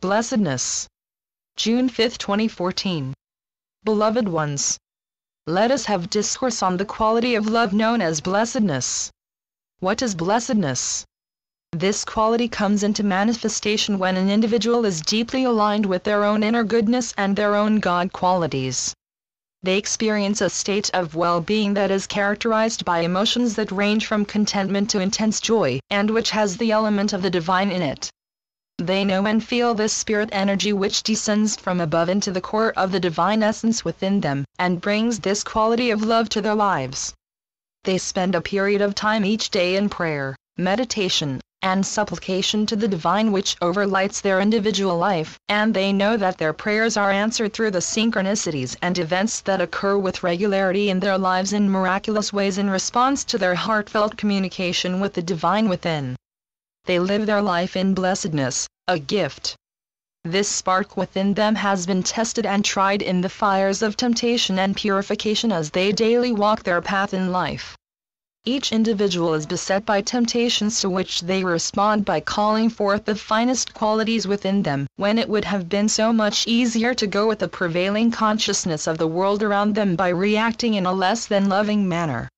Blessedness. June 5, 2014. Beloved ones, let us have discourse on the quality of love known as blessedness. What is blessedness? This quality comes into manifestation when an individual is deeply aligned with their own inner goodness and their own God qualities. They experience a state of well-being that is characterized by emotions that range from contentment to intense joy, and which has the element of the divine in it. They know and feel this spirit energy which descends from above into the core of the divine essence within them, and brings this quality of love to their lives. They spend a period of time each day in prayer, meditation, and supplication to the divine which overlights their individual life, and they know that their prayers are answered through the synchronicities and events that occur with regularity in their lives in miraculous ways in response to their heartfelt communication with the divine within. They live their life in blessedness, a gift. This spark within them has been tested and tried in the fires of temptation and purification as they daily walk their path in life. Each individual is beset by temptations to which they respond by calling forth the finest qualities within them, when it would have been so much easier to go with the prevailing consciousness of the world around them by reacting in a less than loving manner.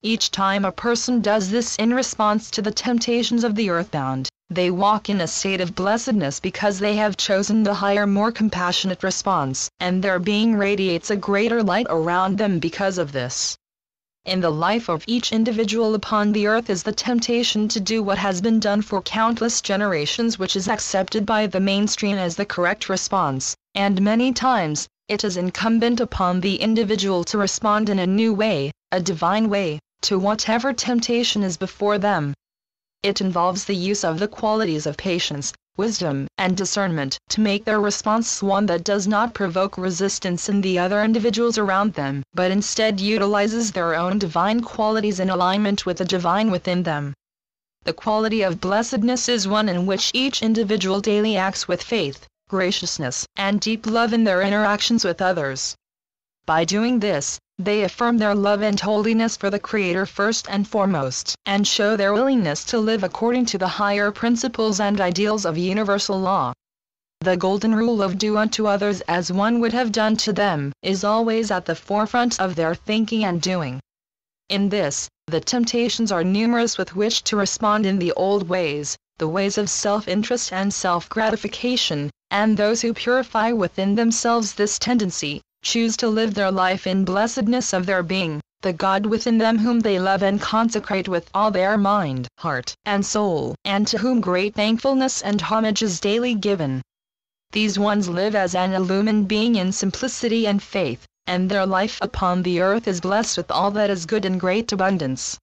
Each time a person does this in response to the temptations of the earthbound, they walk in a state of blessedness because they have chosen the higher, more compassionate response, and their being radiates a greater light around them because of this. In the life of each individual upon the earth is the temptation to do what has been done for countless generations, which is accepted by the mainstream as the correct response, and many times, it is incumbent upon the individual to respond in a new way, a divine way, to whatever temptation is before them. It involves the use of the qualities of patience, wisdom, and discernment to make their response one that does not provoke resistance in the other individuals around them, but instead utilizes their own divine qualities in alignment with the divine within them. The quality of blessedness is one in which each individual daily acts with faith, graciousness, and deep love in their interactions with others. By doing this, they affirm their love and holiness for the Creator first and foremost, and show their willingness to live according to the higher principles and ideals of universal law. The golden rule of do unto others as one would have done to them is always at the forefront of their thinking and doing. In this, the temptations are numerous with which to respond in the old ways, the ways of self-interest and self-gratification, and those who purify within themselves this tendency choose to live their life in blessedness of their being, the God within them whom they love and consecrate with all their mind, heart, and soul, and to whom great thankfulness and homage is daily given. These ones live as an illumined being in simplicity and faith, and their life upon the earth is blessed with all that is good in great abundance.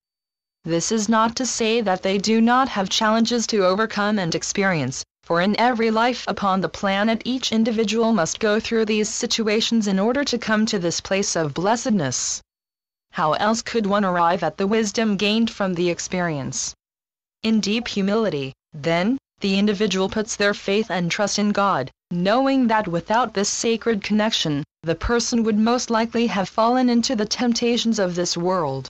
This is not to say that they do not have challenges to overcome and experience, for in every life upon the planet each individual must go through these situations in order to come to this place of blessedness. How else could one arrive at the wisdom gained from the experience? In deep humility, then, the individual puts their faith and trust in God, knowing that without this sacred connection, the person would most likely have fallen into the temptations of this world.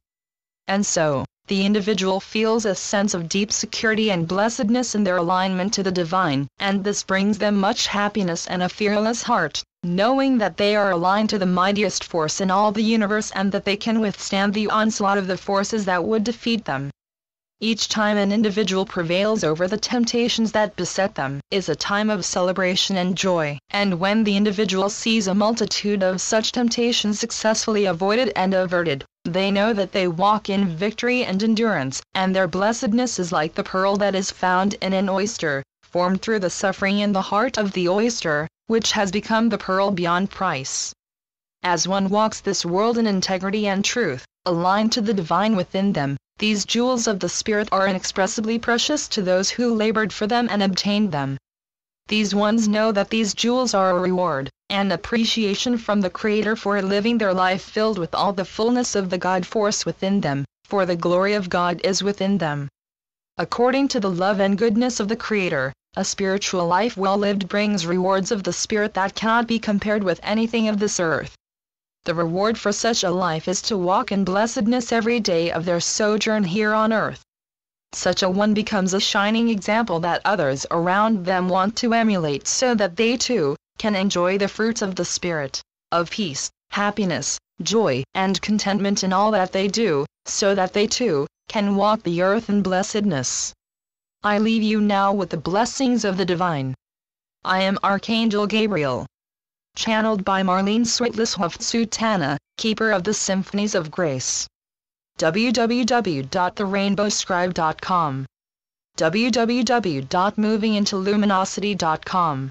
And so, the individual feels a sense of deep security and blessedness in their alignment to the divine, and this brings them much happiness and a fearless heart, knowing that they are aligned to the mightiest force in all the universe and that they can withstand the onslaught of the forces that would defeat them. Each time an individual prevails over the temptations that beset them is a time of celebration and joy, and when the individual sees a multitude of such temptations successfully avoided and averted, they know that they walk in victory and endurance, and their blessedness is like the pearl that is found in an oyster, formed through the suffering in the heart of the oyster, which has become the pearl beyond price. As one walks this world in integrity and truth, aligned to the divine within them, these jewels of the Spirit are inexpressibly precious to those who labored for them and obtained them. These ones know that these jewels are a reward, and appreciation from the Creator for living their life filled with all the fullness of the God force within them, for the glory of God is within them. According to the love and goodness of the Creator, a spiritual life well lived brings rewards of the Spirit that cannot be compared with anything of this earth. The reward for such a life is to walk in blessedness every day of their sojourn here on earth. Such a one becomes a shining example that others around them want to emulate so that they too can enjoy the fruits of the Spirit, of peace, happiness, joy, and contentment in all that they do, so that they too can walk the earth in blessedness. I leave you now with the blessings of the divine. I am Archangel Gabriel. Channeled by Marlene Switless-Sultana, Keeper of the Symphonies of Grace. www.therainbowscribe.com. www.movingintoluminosity.com